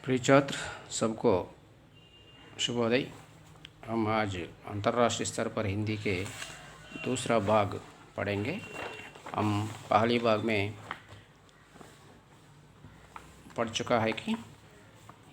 प्रिय छात्र सबको शुभोदय। हम आज अंतर्राष्ट्रीय स्तर पर हिंदी के दूसरा भाग पढ़ेंगे। हम पहली भाग में पढ़ चुका है कि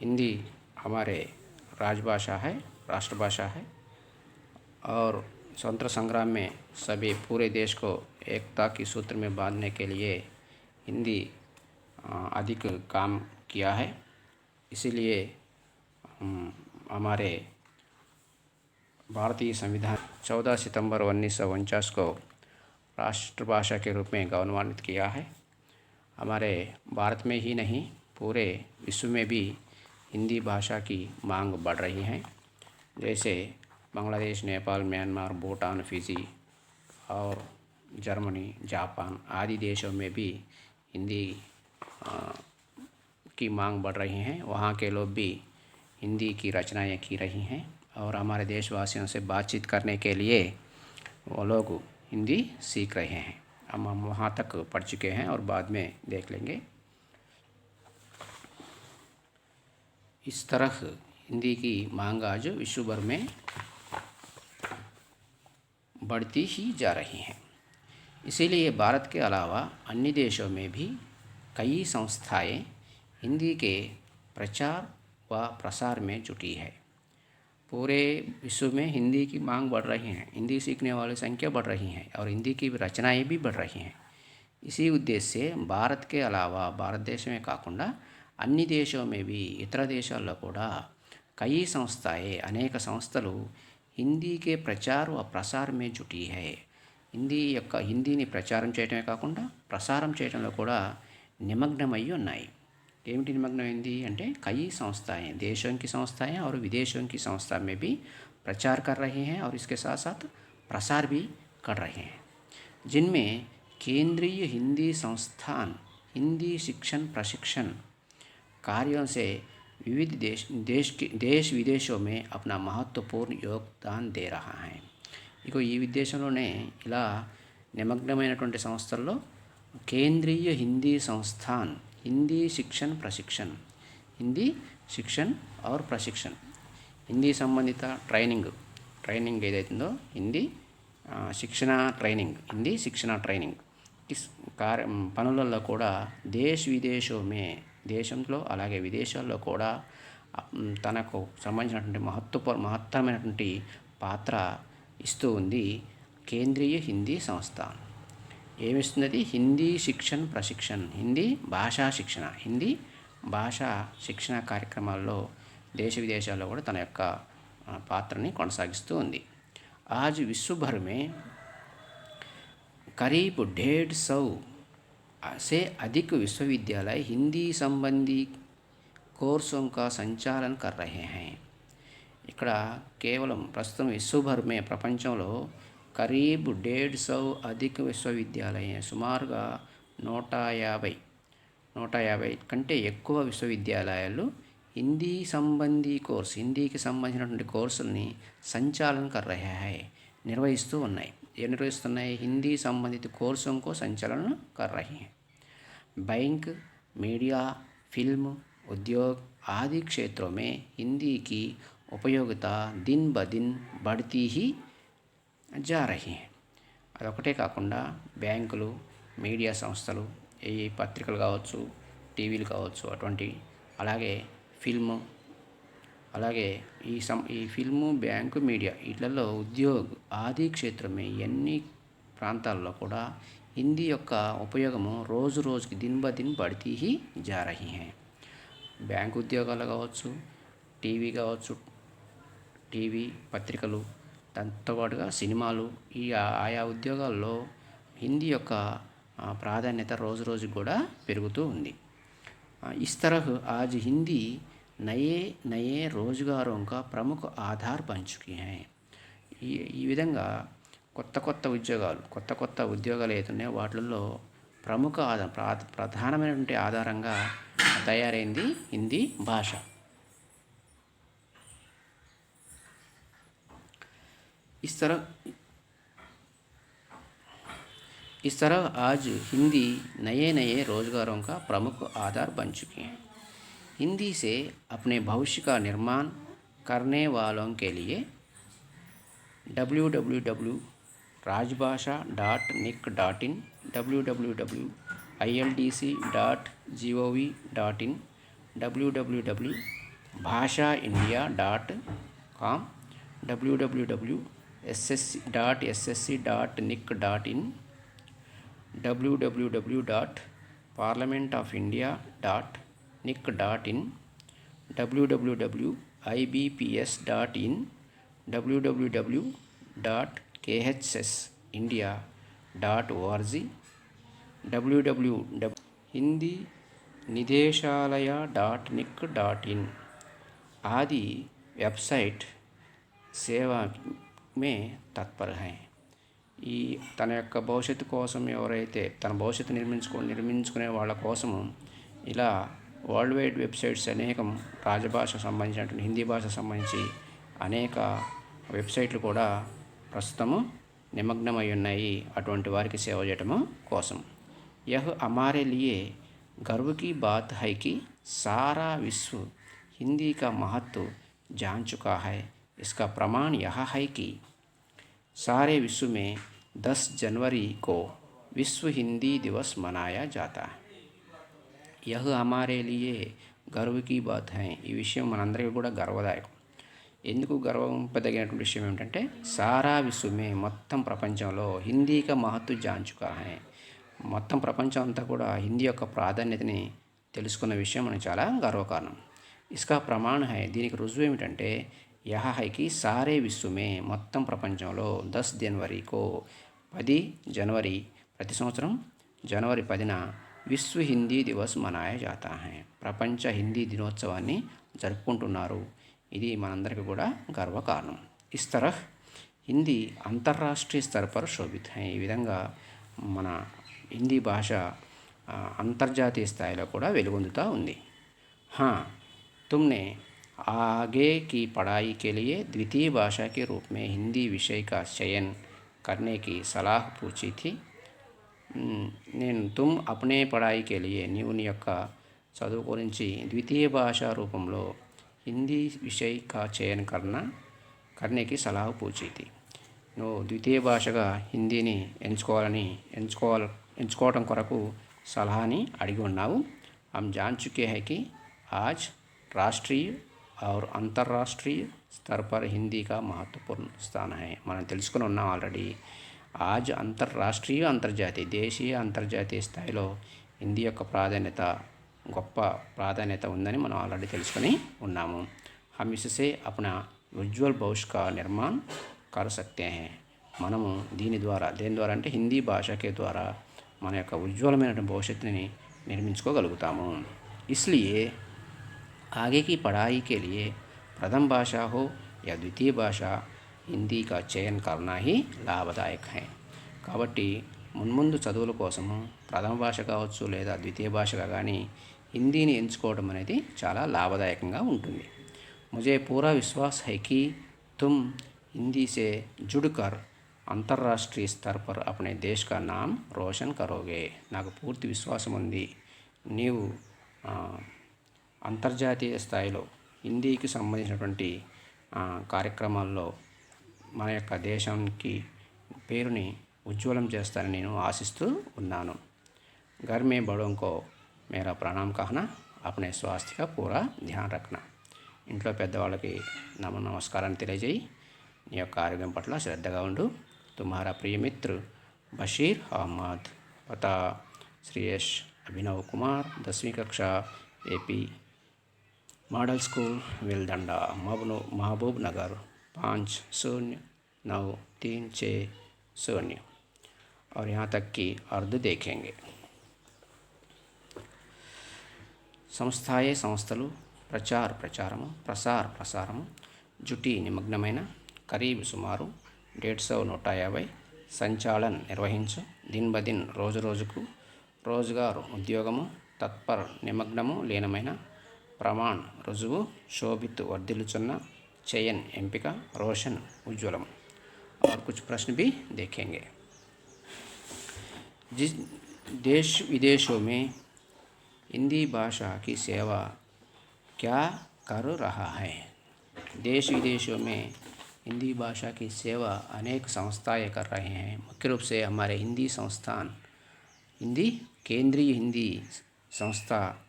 हिंदी हमारे राजभाषा है, राष्ट्रभाषा है और स्वतंत्र संग्राम में सभी पूरे देश को एकता की सूत्र में बांधने के लिए हिंदी अधिक काम किया है। इसीलिए हमारे भारतीय संविधान 14 सितंबर 1949 को राष्ट्रभाषा के रूप में गौरवान्वित किया है। हमारे भारत में ही नहीं पूरे विश्व में भी हिंदी भाषा की मांग बढ़ रही है। जैसे बांग्लादेश, नेपाल, म्यांमार, भूटान, फिजी और जर्मनी, जापान आदि देशों में भी हिंदी की मांग बढ़ रही हैं। वहाँ के लोग भी हिंदी की रचनाएं की रही हैं और हमारे देशवासियों से बातचीत करने के लिए वो लोग हिंदी सीख रहे हैं। हम वहाँ तक पढ़ चुके हैं और बाद में देख लेंगे। इस तरह हिंदी की मांग आज विश्व भर में बढ़ती ही जा रही है। इसीलिए भारत के अलावा अन्य देशों में भी कई संस्थाएं हिंदी के प्रचार व प्रसार में जुटी है। पूरे विश्व में हिंदी की मांग बढ़ रही है, हिंदी सीखने वाली संख्या बढ़ रही है और हिंदी की रचनाएं भी बढ़ रही हैं। इसी उद्देश्य से भारत के अलावा भारत देश में काకుండా అన్ని దేశం में भी ఇతర దేశాల్లో కూడా कई संस्थाएं అనేక సంస్థలు హిందీ के प्रचार व प्रसार में जुटी है। హిందీని ప్రచారం చేయడమే కాకుండా ప్రసారం చేయడంలో కూడా నిమగ్నమై ఉన్నాయి। ఏమిటి निमग्नమైంది అంటే कई संस्थाएं, देशों की संस्थाएं और विदेशों की संस्था में भी प्रचार कर रहे हैं और इसके साथ साथ प्रसार भी कर रहे हैं, जिनमें केंद्रीय हिंदी संस्थान हिंदी शिक्षण प्रशिक्षण कार्यों से विविध देश विदेशों में अपना महत्वपूर्ण योगदान दे रहा है। ఇక ఈ విదేశంలోనే ఇలా నిమగ్నమైనటువంటి సంస్థల్లో కేంద్రీయ హిందీ సంస్థాన్ हिंदी शिक्षण प्रशिक्षण, हिंदी शिक्षण और प्रशिक्षण, हिंदी संबंधित ट्రైనింగ్ ఏదైతుందో హిందీ శిక్షణ ట్రైనింగ్, హిందీ శిక్షణ ట్రైనింగ్ పనులలో కూడా దేశంలో అలాగే విదేశాల్లో కూడా తనకు సంబంధించినటువంటి మహత్తరమైనటువంటి పాత్ర ఇస్తూ ఉంది కేంద్రీయ హిందీ సంస్థాన్। ఏమిస్తున్నది? హిందీ శిక్షణ ప్రశిక్షణ, హిందీ భాషా శిక్షణ కార్యక్రమాల్లో దేశ విదేశాల్లో కూడా తన యొక్క పాత్రని కొనసాగిస్తూ ఉంది। आज विश्व भर में करीब 150 से अधिक विश्वविद्यालय हिंदी संबंधी कोर्सों का संचालन कर रहे हैं। ఇక్కడ కేవలం ప్రస్తుతం విశ్వభర్ మే ప్రపంచంలో కరీబ్ 150 అధిక విశ్వవిద్యాలయ, సుమారుగా 150 కంటే ఎక్కువ విశ్వవిద్యాలయాలు హిందీ సంబంధీ కోర్స్, హిందీకి సంబంధించినటువంటి కోర్సుల్ని సంచాలన కర్ రహే హై, నిర్వహిస్తూ ఉన్నాయి। ఏ నిర్వహిస్తున్నాయి? హిందీ సంబంధిత కోర్సों को संचालन कर रही हैं। बैंक, मीडिया, फिल्म, उद्योग आदि क्षेत्रों में हिंदी की उपयोगिता दिन ब दिन बढ़ती ही जा रही है। అదొకటే కాకుండా బ్యాంకులు, మీడియా సంస్థలు, ఈ పత్రికలు కావచ్చు, టీవీలు కావచ్చు అటువంటి, అలాగే ఫిల్ము, అలాగే ఈ ఫిల్ము, బ్యాంకు, మీడియా వీటిల్లో ఉద్యోగ్ ఆది క్షేత్రమే అన్ని ప్రాంతాల్లో కూడా హిందీ యొక్క ఉపయోగము రోజు రోజుకి దిన్ బ దిన్ బడితీ హీ జా రహీ హై। బ్యాంకు ఉద్యోగాలు కావచ్చు, టీవీ పత్రికలు, దాంతో పాటుగా సినిమాలు, ఈ ఆయా ఉద్యోగాల్లో హిందీ యొక్క ప్రాధాన్యత రోజు రోజుకి కూడా పెరుగుతూ ఉంది। इस तरह आज हिंदी नए रोजगारों का प्रमुख आधार बन चुकी हैं। ఈ విధంగా కొత్త ఉద్యోగాలు ఏతున్నాయో వాటిల్లో ప్రముఖ ప్రధానమైనటువంటి ఆధారంగా తయారైంది హిందీ భాష। इस तरह आज हिंदी नए रोजगारों का प्रमुख आधार बन चुकी है। हिंदी से अपने भविष्य का निर्माण करने वालों के लिए www.rajbhasha.nic.in, www.ildc.gov.in, www.bhashaindia.com, www.ssc.nic.in, www.parliamentofindia.nic.in, www.ibps.in, www.khsindia.org, www Hindi निदेशालय.nic.in आदि वेबसाइट సేవ మే తత్పర हैं। ఈ తన యొక్క భవిష్యత్తు కోసం ఎవరైతే తన భవిష్యత్తు నిర్మించుకునే వాళ్ళ కోసము ఇలా వరల్డ్ వైడ్ వెబ్సైట్స్ అనేకం రాజభాష సంబంధించినటువంటి హిందీ భాష సంబంధించి అనేక వెబ్సైట్లు కూడా ప్రస్తుతము నిమగ్నమై ఉన్నాయి అటువంటి వారికి సేవ చేయటము కోసం। यह हमारे लिए गर्व की बात है कि सारा विश्व हिंदी का महत्व जान चुका है। इसका प्रमाण यह है कि सारे विश्व में 10 जनवरी को विश्व हिंदी दिवस मनाया जाता है। यह हमारे लिए गर्व की बात है। ఈ విషయం మనందరికీ కూడా గర్వదాయకం। ఎందుకు గర్వింపదగినటువంటి విషయం ఏమిటంటే సారా విశ్వమే మొత్తం ప్రపంచంలో హిందీ కా మహత్వ జాన్ చుకా హై। మొత్తం ప్రపంచం అంతా కూడా హిందీ యొక్క ప్రాధాన్యతని తెలుసుకున్న విషయం మనకు చాలా గర్వకారణం। ఇస్కా ప్రమాణ హై, దీనికి రుజువు ఏమిటంటే యహ హైకి సారే విశ్వమే మొత్తం ప్రపంచంలో 10 జనవరికో 10 జనవరి ప్రతి సంవత్సరం జనవరి 10న విశ్వ హిందీ దివస్ మనాయా జాతా హై, ప్రపంచ హిందీ దినోత్సవాన్ని జరుపుకుంటున్నారు। ఇది మనందరికీ కూడా గర్వకారణం। ఇస్ తరహ్ హిందీ అంతర్రాష్ట్రీయ స్तर पर శోభిత్ హై। ఈ విధంగా మన హిందీ భాష అంతర్జాతీయ స్థాయిలో కూడా వెలుగొందుతూ ఉంది। हाँ, तुमने आगे की पढ़ाई के लिए द्वितीय भाषा के रूप में हिंदी विषय का चयन करने की सलाह पूछी थी। तुम अपने पढ़ाई के लिए నీవు నీ యొక్క చదువు గురించి ద్వితీయ భాషా రూపంలో హిందీ విషయ కా చయన్ करने की सलाह पूछी थी। నువ్వు ద్వితీయ భాషగా హిందీని ఎంచుకోవడం కొరకు సలహాని అడిగి ఉన్నావు। हम जान चुके हैं कि आज राष्ट्रीय और अंतर्राष्ट्रीय स्तर पर हिंदी का महत्वपूर्ण स्थान है। మనం తెలుసుకుని ఉన్నాం ఆల్రెడీ। आज అంతర్రాష్ట్రీయ అంతర్జాతీయ దేశీయ అంతర్జాతీయ స్థాయిలో హిందీ యొక్క ప్రాధాన్యత గొప్ప ప్రాధాన్యత ఉందని మనం ఆల్రెడీ తెలుసుకొని ఉన్నాము। हम इससे अपना उज्ज्वल भविष्य का निर्माण कर सकते हैं। మనము దేని ద్వారా అంటే హిందీ భాషకే ద్వారా మన యొక్క ఉజ్వలమైన భవిష్యత్తుని నిర్మించుకోగలుగుతాము। इसलिए आगे की पढ़ाई के लिए प्रथम भाषा हो या द्वितीय भाषा हिंदी का चयन करना ही लाभदायक है। కాబట్టి మున్ముందు చదువుల కోసము ప్రథమ భాష కావచ్చు లేదా ద్వితీయ భాషగా కానీ హిందీని ఎంచుకోవడం అనేది చాలా లాభదాయకంగా ఉంటుంది। मुझे पूरा विश्वास है कि तुम हिंदी से जुड़कर अंतर्राष्ट्रीय स्तर पर अपने देश का नाम रोशन करोगे। నాకు పూర్తి విశ్వాసం ఉంది నీవు అంతర్జాతీయ స్థాయిలో హిందీకి సంబంధించినటువంటి కార్యక్రమాల్లో మన యొక్క దేశానికి పేరుని ఉజ్వలం చేస్తానని నేను ఆశిస్తూ ఉన్నాను। घर में बड़ों को मेरा प्रणाम कहना, अपने स्वास्थ्य का पूरा ध्यान रखना। ఇంట్లో పెద్దవాళ్ళకి నమస్కారాన్ని తెలియజేయి నీ యొక్క ఆరోగ్యం పట్ల శ్రద్ధగా ఉండు। तुम्हारा प्रिय मित्र बशीर अहमद, पता श्रीयश अभिनव कुमार, 10वीं कक्षा AP मॉडल स्कूल वेलदंडा, महबूब नगर 509360। और यहाँ तक कि अर्ध देखेंगे। సంస్థలు ప్రచారము ప్రసారము జుటి నిమగ్నమైన కరీబ్ సుమారు 150 సంచాలన్ నిర్వహించు దిన్ బదిన్ రోజు రోజుకు రోజ్గార్ ఉద్యోగము తత్పర్ నిమగ్నము లీనమైన ప్రమాణ్ రుజువు శోభిత్ వర్ధిల్లుచున్న చయన్ ఎంపిక రోషన్ ఉజ్వలం। और कुछ प्रश्न भी देखेंगे। जिस देश विदेशों में हिंदी भाषा की सेवा क्या कर रहा है। देश विदेशों में हिंदी भाषा की सेवा अनेक संस्थाएं कर रहे हैं। मुख्य रूप से हमारे हिंदी संस्थान, हिंदी केंद्रीय हिंदी संस्था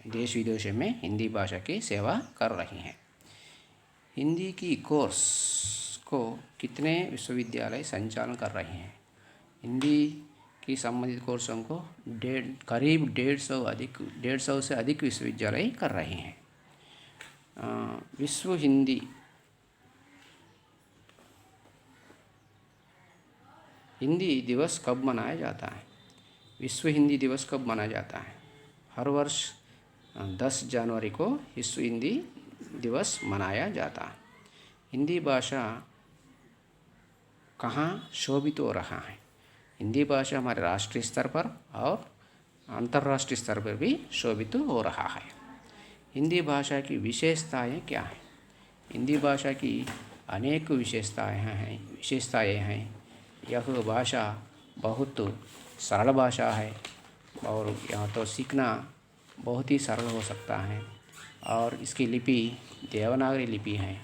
देश विदेशों में हिंदी भाषा की सेवा कर रही हैं। हिंदी की कोर्स को कितने विश्वविद्यालय संचालन कर रहे हैं। हिंदी की संबंधित कोर्सों को करीब 150 से अधिक विश्वविद्यालय कर रहे हैं। विश्व हिंदी दिवस कब मनाया जाता है। विश्व हिंदी दिवस कब मनाया जाता है। हर वर्ष 10 जनवरी को विश्व हिंदी दिवस मनाया जाता है। हिंदी भाषा कहाँ शोभित हो रहा है। हिंदी भाषा हमारे राष्ट्रीय स्तर पर और अंतर्राष्ट्रीय स्तर पर भी शोभित हो रहा है। हिंदी भाषा की विशेषताएं क्या हैं। हिंदी भाषा की अनेक विशेषताएं हैं। यह भाषा बहुत सरल भाषा है और यहाँ तो सीखना बहुत ही सरल हो सकता है। और इसकी लिपि देवनागरी लिपि है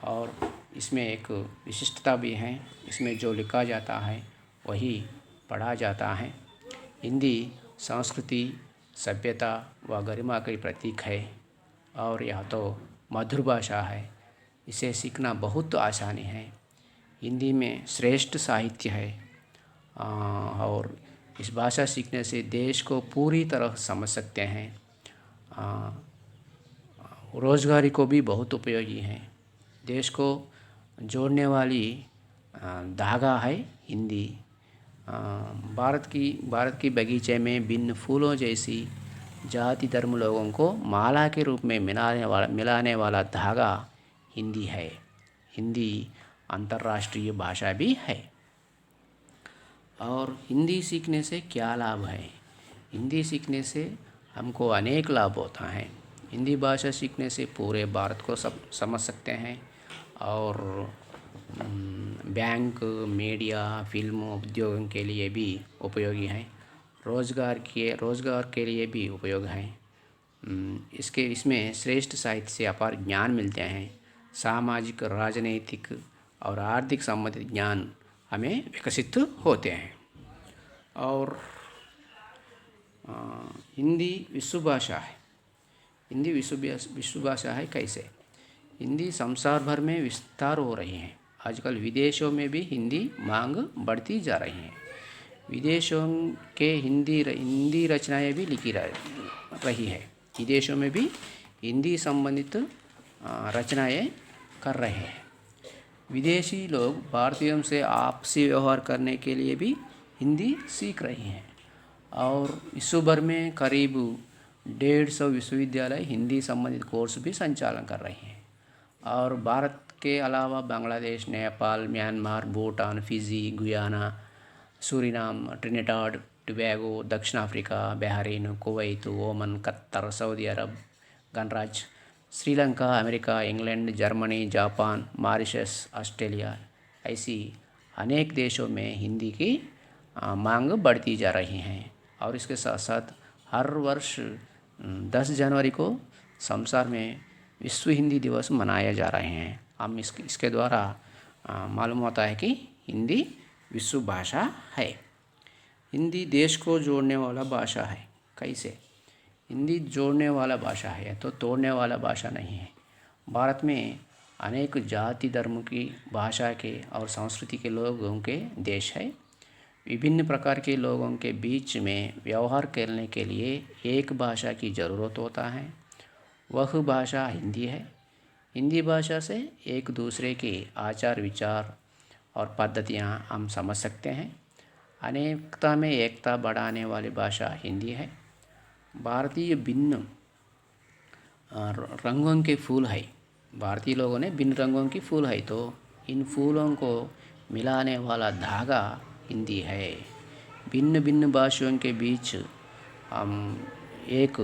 और इसमें एक विशिष्टता भी है। इसमें जो लिखा जाता है वही पढ़ा जाता है। हिंदी संस्कृति, सभ्यता व गरिमा का प्रतीक है और यह तो मधुर भाषा है। इसे सीखना बहुत आसानी है। हिंदी में श्रेष्ठ साहित्य है और इस भाषा सीखने से देश को पूरी तरह समझ सकते हैं। रोजगारी को भी बहुत उपयोगी है। देश को जोड़ने वाली धागा है हिंदी। भारत की बगीचे में भिन्न फूलों जैसी जाति धर्म लोगों को माला के रूप में मिलाने वाला धागा हिंदी है। हिंदी अंतर्राष्ट्रीय भाषा भी है। और हिंदी सीखने से क्या लाभ है। हिंदी सीखने से हमको अनेक लाभ होता है। हिंदी भाषा सीखने से पूरे भारत को समझ सकते हैं और बैंक, मीडिया, फिल्म उद्योगों के लिए भी उपयोगी है। रोजगार के लिए भी उपयोग है। इसमें श्रेष्ठ साहित्य से अपार ज्ञान मिलते हैं। सामाजिक, राजनीतिक और आर्थिक संबंधित ज्ञान हमें विकसित होते हैं। और हिंदी विश्व भाषा है। हिंदी विश्व भाषा है कैसे। हिंदी संसार भर में विस्तार हो रही है। आजकल विदेशों में भी हिंदी मांग बढ़ती जा रही है। विदेशों के हिंदी रचनाएं भी लिखी रही है। विदेशों में भी हिंदी संबंधित रचनाएं कर रहे हैं। विदेशी लोग भारतीयों से आपसी व्यवहार करने के लिए भी हिंदी सीख रहे हैं। और विश्व भर में करीब 150 विश्वविद्यालय हिंदी संबंधित कोर्स भी संचालन कर रहे हैं। और भारत के अलावा Bangladesh, Nepal, Myanmar, Bhutan, Fiji, Guyana, Suriname, Trinidad Tobago, दक्षिण Africa, Bahrain, Kuwait, Oman, Qatar, Saudi Arab, गणराज्य, Sri Lanka, America, England, Germany, Japan, Mauritius, Australia, ऐसी अनेक देशों में हिंदी की मांग बढ़ती जा रही हैं। और इसके साथ साथ हर वर्ष 10 जनवरी को संसार में विश्व हिंदी दिवस मनाए जा रहे हैं। हम इसके द्वारा मालूम होता है कि हिंदी विश्व भाषा है। हिंदी देश को जोड़ने वाला भाषा है। कैसे। हिंदी जोड़ने वाला भाषा है तो तोड़ने वाला भाषा नहीं है। भारत में अनेक जाति धर्म की, भाषा के और संस्कृति के लोगों के देश है। विभिन्न प्रकार के लोगों के बीच में व्यवहार करने के लिए एक भाषा की ज़रूरत होता है। वह भाषा हिंदी है। हिंदी भाषा से एक दूसरे के आचार विचार और पद्धतियाँ हम समझ सकते हैं। अनेकता में एकता बढ़ाने वाली भाषा हिंदी है। भारतीय भिन्न रंगों के फूल है। भारतीय लोगों ने भिन्न रंगों की फूल है तो इन फूलों को मिलाने वाला धागा हिंदी है। भिन्न भिन्न भाषाओं के बीच हम एक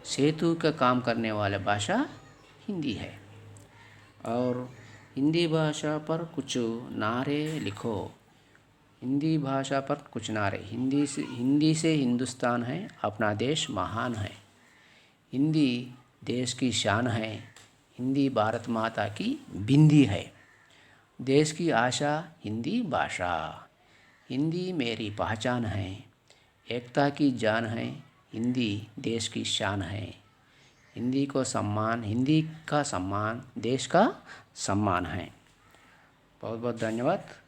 सेतु का काम करने वाला भाषा हिंदी है। और हिंदी भाषा पर कुछ नारे लिखो। हिंदी भाषा पर कुछ नारे। हिंदी से हिंदुस्तान है, अपना देश महान है। हिंदी देश की शान है। हिंदी भारत माता की बिंदी है। देश की आशा हिंदी भाषा। हिंदी मेरी पहचान है। एकता की जान है। हिंदी देश की शान है। हिंदी का सम्मान देश का सम्मान है। बहुत बहुत धन्यवाद।